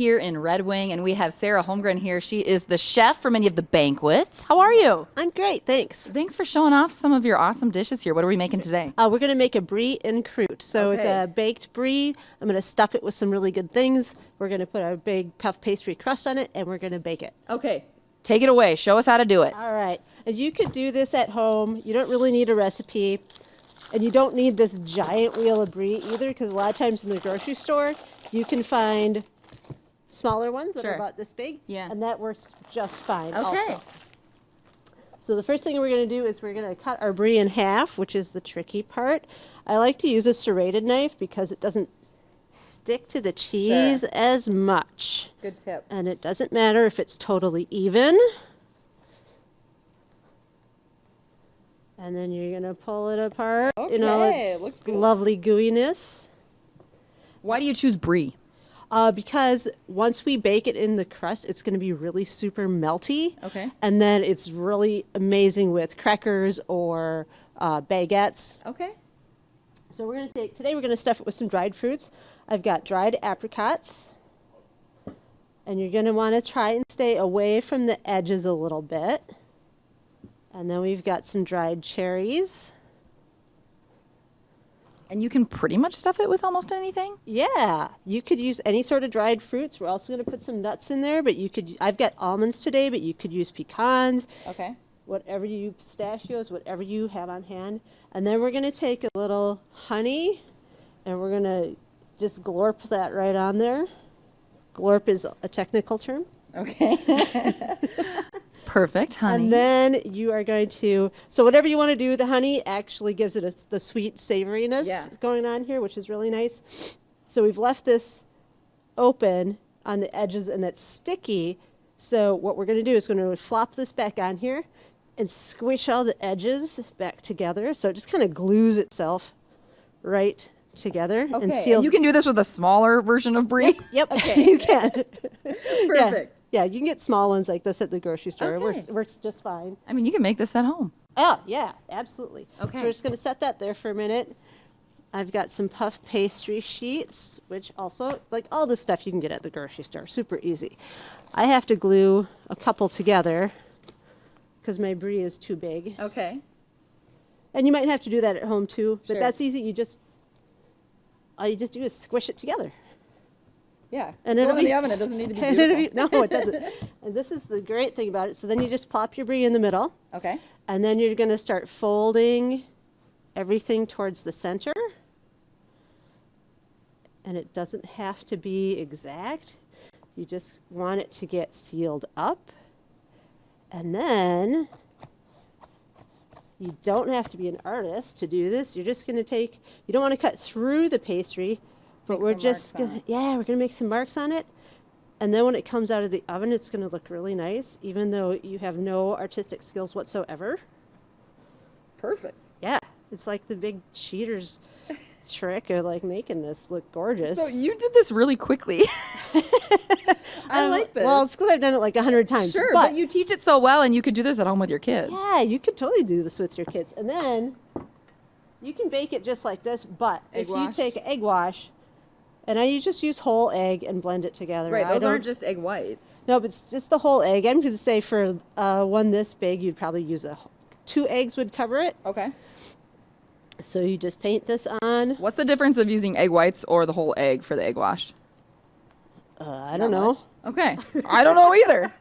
Here in Red Wing, and we have Sarah Holmgren here. She is the chef for many of the banquets. How are you? I'm great, thanks. Thanks for showing off some of your awesome dishes here. What are we making today? We're going to make a Brie and Croute. So It's a baked Brie. I'm going to stuff it with some really good things. We're going to put a big puff pastry crust on it, and we're going to bake it. Okay, take it away. Show us how to do it. All right. And you could do this at home. You don't really need a recipe. And you don't need this giant wheel of Brie either, because a lot of times in the grocery store, you can find smaller ones that are about this big, and that works just fine also. So the first thing we're going to do is we're going to cut our Brie in half, which is the tricky part. I like to use a serrated knife because it doesn't stick to the cheese as much. Good tip. And it doesn't matter if it's totally even. And then you're going to pull it apart in all its lovely gooiness. Why do you choose Brie? Because once we bake it in the crust, it's going to be really super melty. Okay. And then it's really amazing with crackers or baguettes. Okay. So today we're going to stuff it with some dried fruits. I've got dried apricots. And you're going to want to try and stay away from the edges a little bit. And then we've got some dried cherries. And you can pretty much stuff it with almost anything? Yeah, you could use any sort of dried fruits. We're also going to put some nuts in there, but I've got almonds today, but you could use pecans. Okay. Pistachios, whatever you have on hand. And then we're going to take a little honey, and we're going to just glorp that right on there. Glorp is a technical term. Okay. Perfect, honey. And then you are going to, so whatever you want to do with the honey actually gives it the sweet savoriness going on here, which is really nice. So we've left this open on the edges and it's sticky. So what we're going to do is going to flop this back on here and squish all the edges back together. So it just kind of glues itself right together and seals. And you can do this with a smaller version of Brie? Yep. Okay. You can. Perfect. Yeah, you can get small ones like this at the grocery store. It works just fine. I mean, you can make this at home. Oh, yeah, absolutely. Okay. So we're just going to set that there for a minute. I've got some puff pastry sheets, which also, like all the stuff you can get at the grocery store, super easy. I have to glue a couple together because my Brie is too big. Okay. And you might have to do that at home too, but that's easy. All you just do is squish it together. Yeah, and it'll be in the oven. It doesn't need to be beautiful. No, it doesn't. And this is the great thing about it. So then you just plop your Brie in the middle. Okay. And then you're going to start folding everything towards the center. And it doesn't have to be exact. You just want it to get sealed up. And then you don't have to be an artist to do this. You're just going to you don't want to cut through the pastry. But we're just we're gonna make some marks on it, and then when it comes out of the oven, it's gonna look really nice, even though you have no artistic skills whatsoever. Perfect. Yeah, it's like the big cheaters trick of like making this look gorgeous. So you did this really quickly. I like this. Well, it's because I've done it like 100 times. Sure, but you teach it so well, and you could do this at home with your kids. Yeah, you could totally do this with your kids, and then you can bake it just like this. But if you take egg wash. And I just use whole egg and blend it together. Right, those aren't just egg whites. No, but it's just the whole egg. I'm going to say for one this big, you'd probably use 2 eggs would cover it. Okay. So you just paint this on. What's the difference of using egg whites or the whole egg for the egg wash? I don't know. Okay. I don't know either.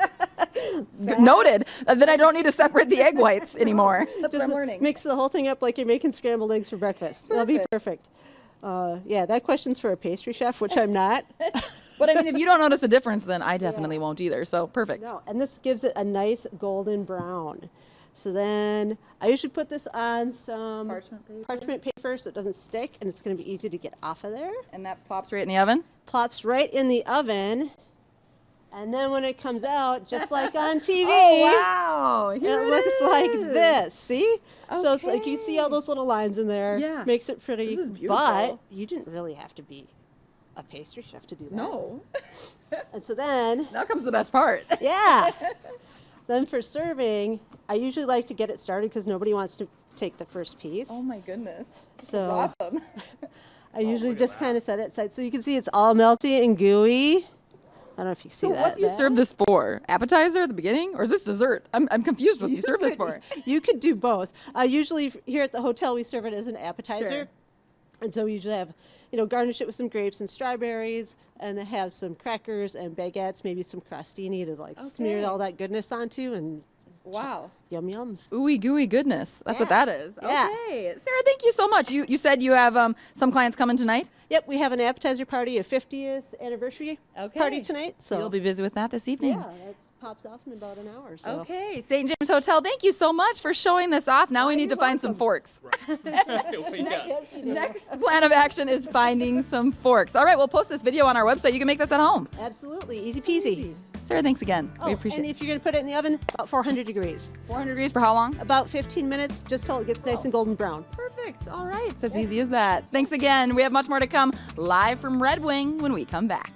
Noted. Then I don't need to separate the egg whites anymore. That's what I'm learning. Mix the whole thing up like you're making scrambled eggs for breakfast. That'll be perfect. Yeah, that question's for a pastry chef, which I'm not. But I mean, if you don't notice a difference, then I definitely won't either. So perfect. No, and this gives it a nice golden brown. So then I usually put this on some parchment paper so it doesn't stick, and it's going to be easy to get off of there. And that plops right in the oven? Plops right in the oven. And then when it comes out, just like on TV, oh, wow. It looks like this. See? Okay. So it's like you can see all those little lines in there. Yeah. Makes it pretty. This is beautiful. But you didn't really have to be a pastry chef to do that. No. And so then... Now comes the best part. Yeah. Then for serving, I usually like to get it started because nobody wants to take the first piece. Oh, my goodness. So That's awesome. I usually just kind of set it aside. So you can see it's all melty and gooey don't know if you see So that. what do you there. serve this for? Appetizer at the beginning? Or is this dessert? I'm confused what you serve this for. You could do both. Usually here at the hotel, we serve it as an appetizer. Sure. And so we usually have, garnish it with some grapes and strawberries, and then have some crackers and baguettes, maybe some crostini to smear Okay. all that goodness onto, and Wow. yum yums. Ooey gooey goodness. That's what Yeah. that is. Yeah. Okay. Sarah, thank you so much. You said you have some clients coming tonight? Yep, we have an appetizer party, a 50th anniversary Okay. party tonight. So You'll be busy with that this evening. yeah, that pops off in about an hour. So Okay. St. James Hotel, thank you so much for showing this off. Now we need to you're find some welcome. forks. Yes. Next plan of action is finding some forks. All right, we'll post this video on our website. You can make this at home. absolutely, easy peasy. Sarah, thanks again. We Oh, appreciate and it. if you're going to put it in the oven, about 400 degrees. 400 degrees for how long? About 15 minutes, just till it gets nice and golden brown. Perfect. All right. It's as easy as that. Thanks again. We have much more to come live from Red Wing when we come back.